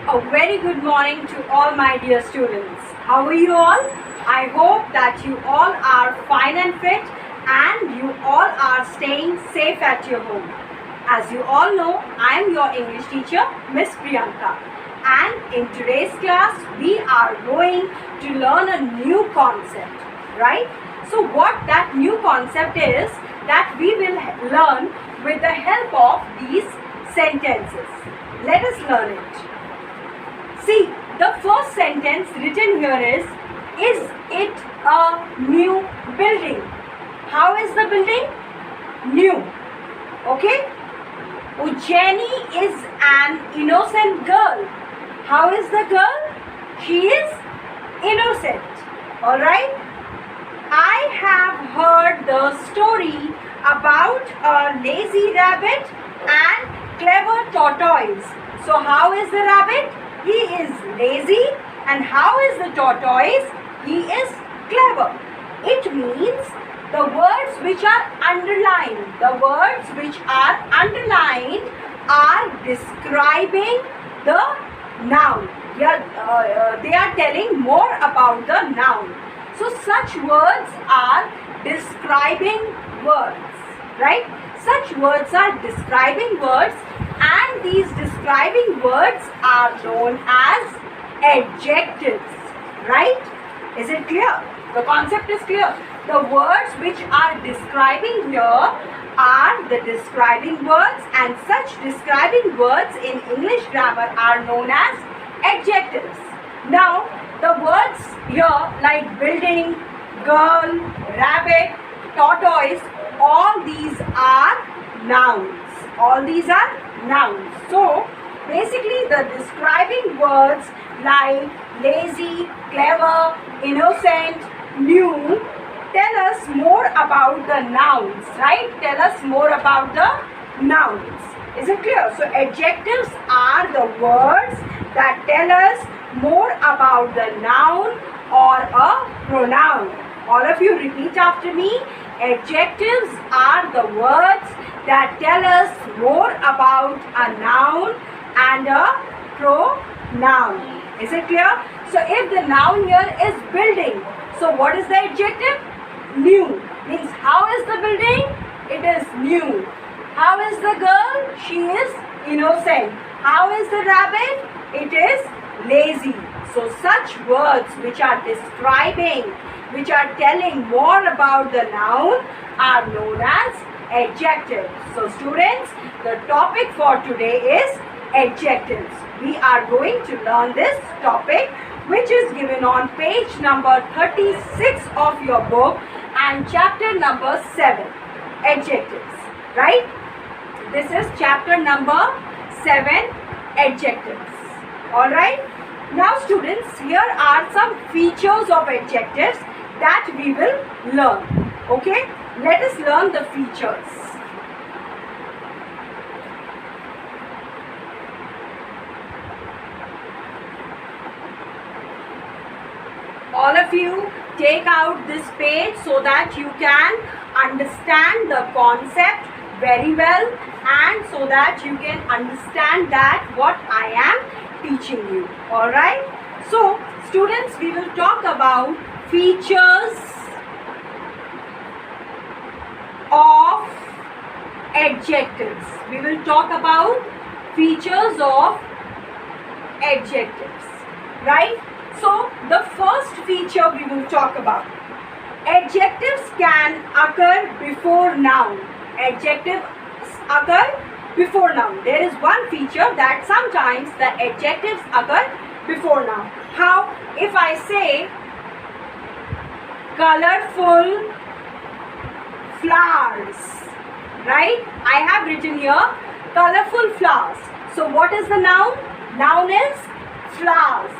A very good morning to all my dear students. How are you all? I hope that you all are fine and fit and you all are staying safe at your home. As you all know, I am your English teacher, Miss Priyanka. And in today's class, we are going to learn a new concept, right? So what that new concept is, that we will learn with the help of these sentences. Let us learn it. See, the first sentence written here is it a new building? How is the building? New. Okay? Ujjaini is an innocent girl. How is the girl? She is innocent. Alright? I have heard the story about a lazy rabbit and clever tortoise. So how is the rabbit? He is lazy. And how is the tortoise? He is clever. It means the words which are underlined. The words which are underlined are describing the noun. They are telling more about the noun. So such words are describing words, right? Such words are describing words, and these describing words are known as adjectives, right? Is it clear? The concept is clear. The words which are describing here are the describing words, and such describing words in English grammar are known as adjectives. Now, the words here like building, girl, rabbit, tortoise, all these are nouns. All these are nouns. So, basically the describing words like lazy, clever, innocent, new tell us more about the nouns, right? Tell us more about the nouns. Is it clear? So, adjectives are the words that tell us more about the noun or a pronoun. All of you repeat after me. Adjectives are the words that tell us more about a noun and a pronoun. Is it clear? So if the noun here is building, so what is the adjective? New. Means how is the building? It is new. How is the girl? She is innocent. How is the rabbit? It is lazy. So such words which are describing, which are telling more about the noun are known as adjectives. So students, the topic for today is adjectives. We are going to learn this topic, which is given on page number 36 of your book and chapter number 7, adjectives, right? This is chapter number 7, adjectives. Alright? Now students, here are some features of adjectives that we will learn. Okay? Let us learn the features. All of you take out this page so that you can understand the concept very well, and so that you can understand that what I am teaching you. Alright? So, students, we will talk about features of adjectives. We will talk about features of adjectives. Right? So, the first feature we will talk about. Adjectives can occur before noun. Adjectives occur before noun. There is one feature that sometimes the adjectives occur before noun. How? If I say colorful flowers, right? I have written here colorful flowers. So what is the noun? Noun is flowers,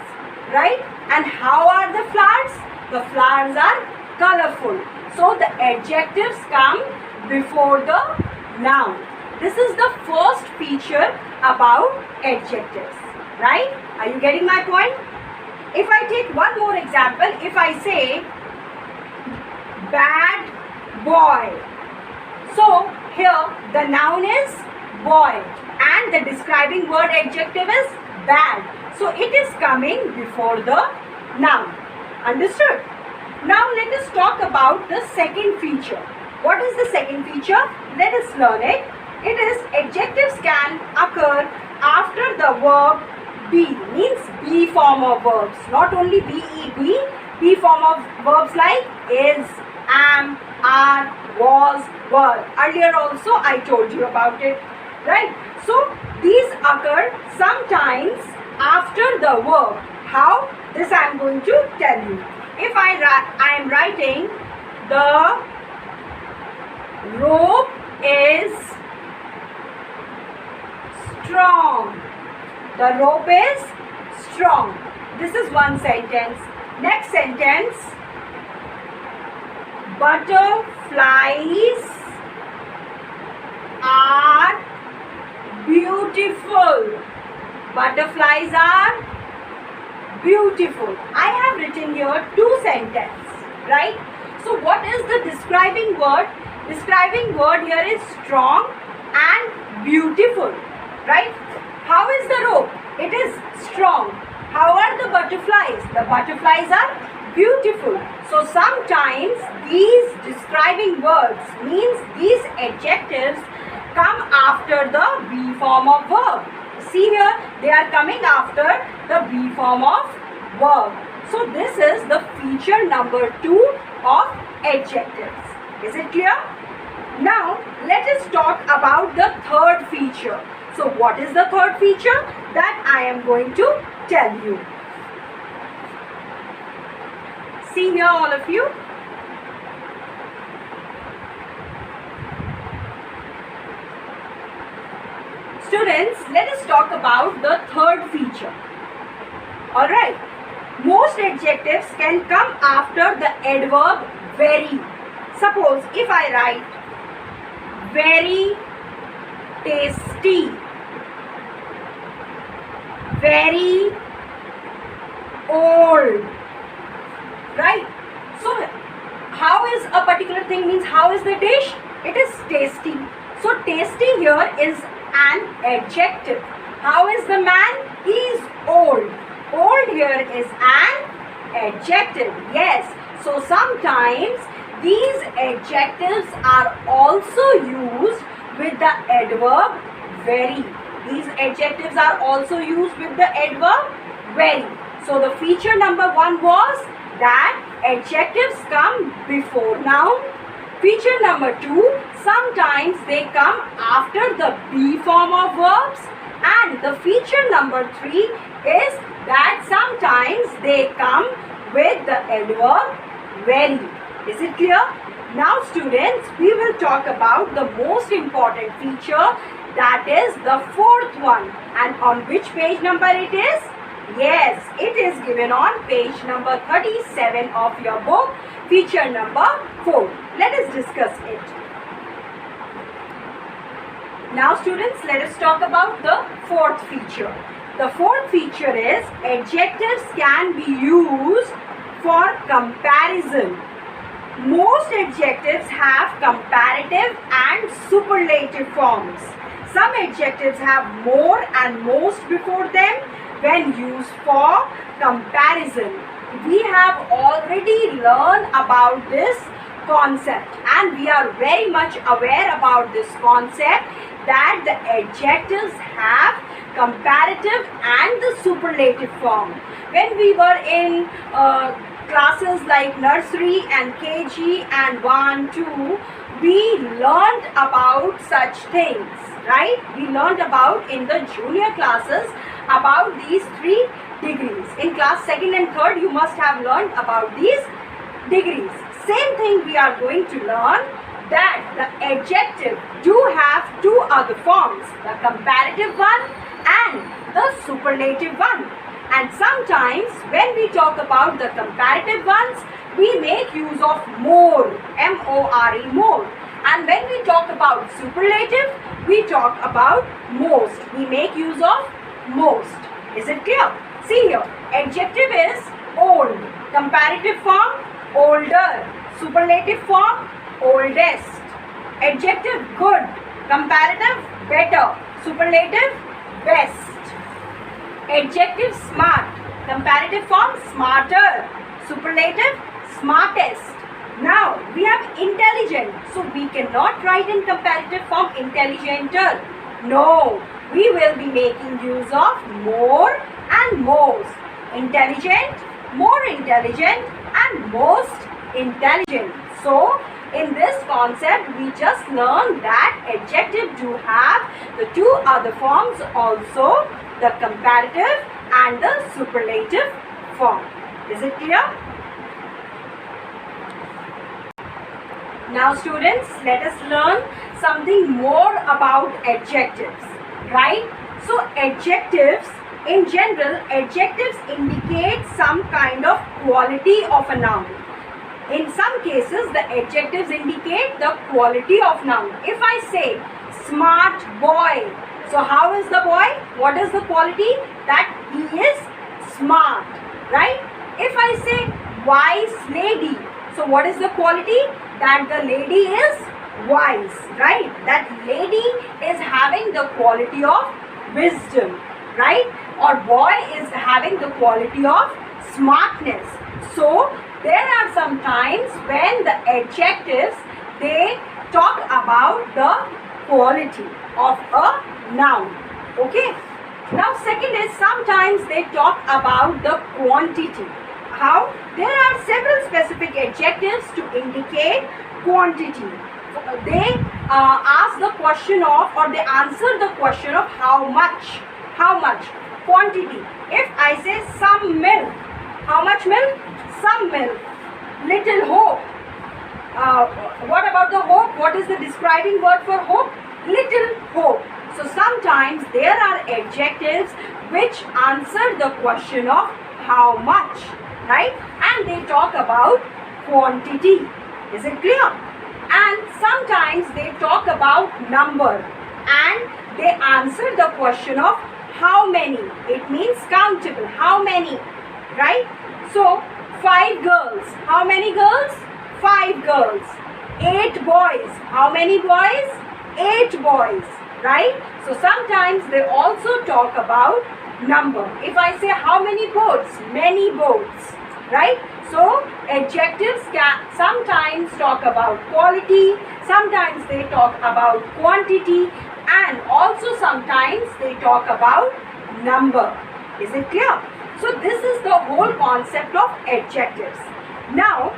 right? And how are the flowers? The flowers are colorful. So the adjectives come before the noun. This is the first feature about adjectives, right? Are you getting my point? If I take one more example, if I say bad boy. So here the noun is boy and the describing word adjective is bad. So it is coming before the noun. Understood? Now let us talk about the second feature. What is the second feature? Let us learn it. It is adjectives can occur after the verb be, means be form of verbs. Not only be form of verbs like is, am, are, was, were. Earlier also I told you about it, right? So these occur sometimes after the verb. How? This I am going to tell you. If I am writing the rope is strong. The rope is strong. This is one sentence. Next sentence. Butterflies are beautiful. Butterflies are beautiful. I have written here two sentences, right? So what is the describing word? Describing word here is strong and beautiful, right? How is the rope? It is strong. How are the butterflies? The butterflies are beautiful. So sometimes these describing words, means these adjectives, come after the be form of verb. See here, they are coming after the be form of verb. So this is the feature number 2 of adjectives. Is it clear? Now let us talk about the third feature. So what is the third feature? That I am going to tell you. See here, all of you. Students, let us talk about the third feature. Alright. Most adjectives can come after the adverb very. Suppose if I write very tasty, very old, right? So how is a particular thing, means how is the dish? It is tasty. So tasty here is an adjective. How is the man? He is old. Old here is an adjective. Yes. So sometimes these adjectives are also used with the adverb very. These adjectives are also used with the adverb very. So the feature number 1 was that adjectives come before noun. Feature number 2, sometimes they come after the be form of verbs. And the feature number 3 is that sometimes they come with the adverb very. Is it clear? Now students, we will talk about the most important feature, that is the fourth one. And on which page number it is? Yes, it is given on page number 37 of your book, feature number 4. Let us discuss it. Now students, let us talk about the fourth feature. The fourth feature is adjectives can be used for comparison. Most adjectives have comparative and superlative forms. Some adjectives have more and most before them when used for comparison. We have already learned about this concept and we are very much aware about this concept that the adjectives have comparative and the superlative form. When we were in classes like nursery and KG and 1, 2, we learned about such things, right? We learned about in the junior classes about these 3 degrees. In class 2nd and 3rd, you must have learned about these degrees. Same thing we are going to learn, that the adjective do have 2 other forms, the comparative one and the superlative one. And sometimes when we talk about the comparative ones, we make use of more, M-O-R-E, more. And when we talk about superlative, we talk about most. We make use of most. Is it clear? See here, adjective is old, comparative form, older, superlative form, oldest. Adjective good, comparative better, superlative best. Adjective smart. Comparative form smarter. Superlative smartest. Now we have intelligent. So we cannot write in comparative form intelligenter. No, we will be making use of more and most. Intelligent, more intelligent, and most intelligent. So in this concept we just learned that adjective do have the two other forms also, the comparative and the superlative form. Is it clear? Now students, let us learn something more about adjectives, right? So adjectives, in general, adjectives indicate some kind of quality of a noun. In some cases, the adjectives indicate the quality of noun. If I say smart boy, so how is the boy? What is the quality? That he is smart, right? If I say wise lady, so what is the quality? That the lady is wise, right? That lady is having the quality of wisdom, right? Or boy is having the quality of smartness. So there are some times when the adjectives, they talk about the quality of a noun. Okay. Now second is sometimes they talk about the quantity. How? There are several specific adjectives to indicate quantity. They ask the question of, or they answer the question of how much. How much? Quantity. If I say some milk, how much milk? Some milk. Little hope. What about the hope? What is the describing word for hope? Little hope. So sometimes there are adjectives which answer the question of how much, right? And they talk about quantity. Is it clear? And sometimes they talk about number and they answer the question of how many. It means countable. How many, right? So 5 girls. How many girls? 5 girls. 8 boys. How many boys? 8 boys, right? So sometimes they also talk about number. If I say how many boats? Many boats, right? So adjectives can sometimes talk about quality, sometimes they talk about quantity, and also sometimes they talk about number. Is it clear? So this is the whole concept of adjectives. Now,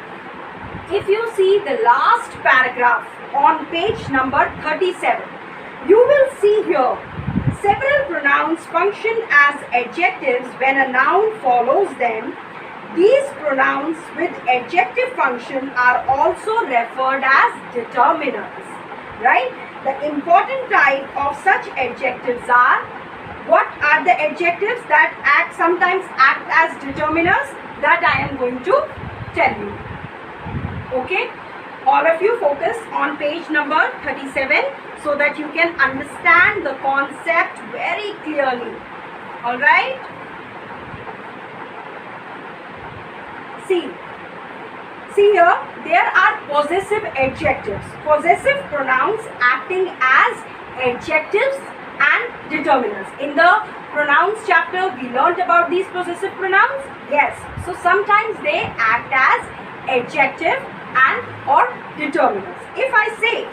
if you see the last paragraph on page number 37, you will see here several pronouns function as adjectives when a noun follows them. These pronouns with adjective function are also referred as determiners, right? The important type of such adjectives are, what are the adjectives that sometimes act as determiners? That I am going to tell you. Okay? All of you focus on page number 37 so that you can understand the concept very clearly. Alright? See here, there are possessive adjectives. Possessive pronouns acting as adjectives and determiners. In the pronouns chapter, we learnt about these possessive pronouns. Yes. So sometimes they act as adjective and or determiners. If I say,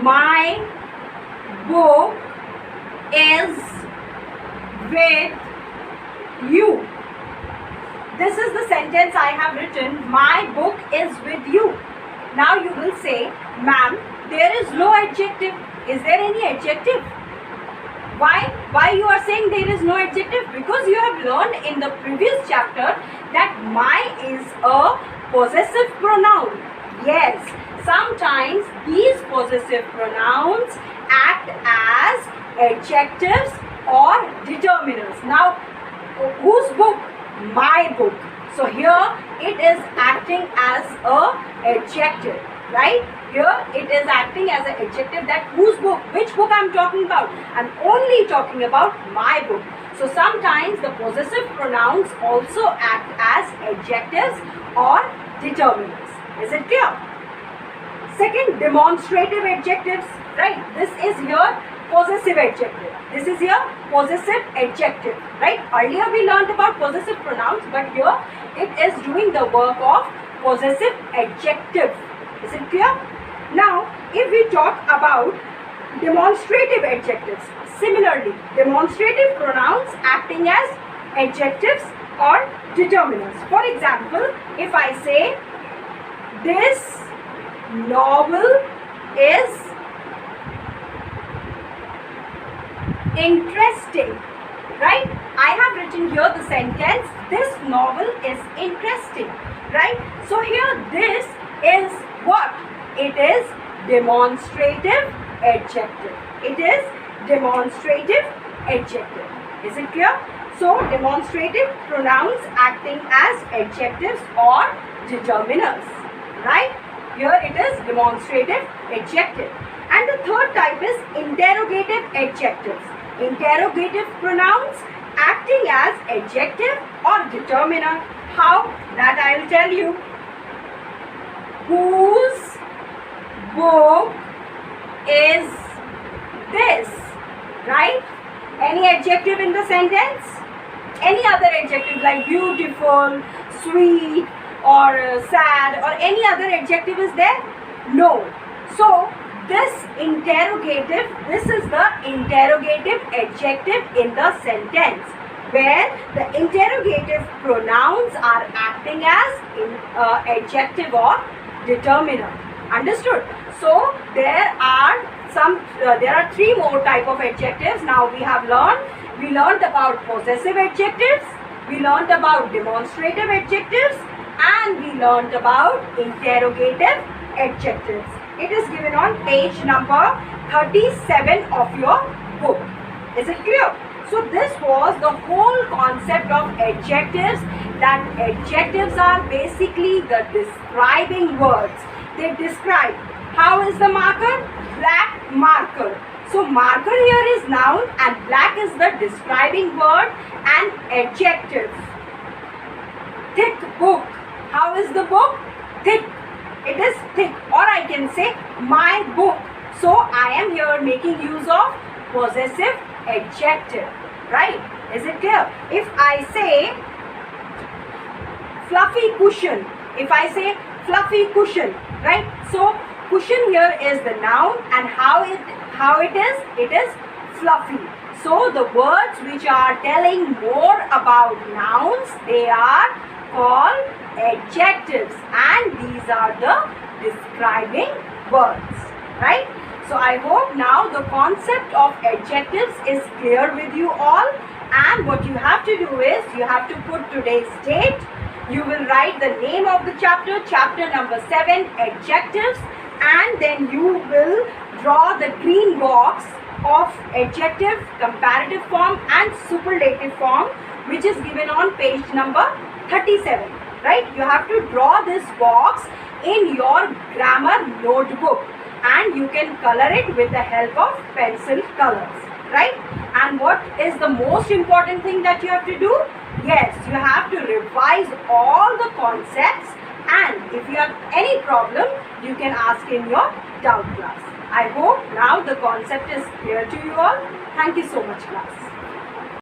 my book is with you. This is the sentence I have written, my book is with you. Now you will say, ma'am, there is no adjective. Is there any adjective? Why? Why you are saying there is no adjective? Because you have learned in the previous chapter that my is a possessive pronoun. Yes, sometimes these possessive pronouns act as adjectives or determiners. Now, whose book? My book. So here it is acting as a adjective, right? Here it is acting as an adjective. That whose book? Which book I am talking about? I am only talking about my book. So sometimes the possessive pronouns also act as adjectives or determiners. Is it clear? Second, demonstrative adjectives, right? This is here possessive adjective. This is your possessive adjective, right? Earlier we learned about possessive pronouns, but here it is doing the work of possessive adjective. Is it clear? Now, if we talk about demonstrative adjectives, similarly, demonstrative pronouns acting as adjectives or determinants. For example, if I say, this novel is interesting, right? I have written here the sentence, this novel is interesting, right? So here this is what? It is demonstrative adjective. It is demonstrative adjective. Is it clear? So demonstrative pronouns acting as adjectives or determiners, right? Here it is demonstrative adjective. And the third type is interrogative adjectives. Interrogative pronouns acting as adjective or determiner. How? That I will tell you. Whose book is this? Right? Any adjective in the sentence? Any other adjective like beautiful, sweet, or sad, or any other adjective is there? No. So this is the interrogative adjective in the sentence, where the interrogative pronouns are acting as adjective or determiner. Understood? So there are three more type of adjectives. Now we learned about possessive adjectives, we learned about demonstrative adjectives, and we learned about interrogative adjectives. It is given on page number 37 of your book. Is it clear? So this was the whole concept of adjectives, that adjectives are basically the describing words. They describe. How is the marker? Black marker. So marker here is noun and black is the describing word and adjective. Thick book. How is the book? Thick. It is thick, or I can say my book. So I am here making use of possessive adjective, right? Is it clear? If I say fluffy cushion, right? So cushion here is the noun, and how it is? It is fluffy. So the words which are telling more about nouns, they are called adjectives, and these are the describing words, right? So I hope now the concept of adjectives is clear with you all, and what you have to do is you have to put today's date. You will write the name of the chapter number 7, adjectives, and then you will draw the green box of adjective, comparative form and superlative form, which is given on page number 37, right? You have to draw this box in your grammar notebook, and you can color it with the help of pencil colors, right? And what is the most important thing that you have to do? Yes, you have to revise all the concepts, and if you have any problem, you can ask in your doubt class. I hope now the concept is clear to you all. Thank you so much, class.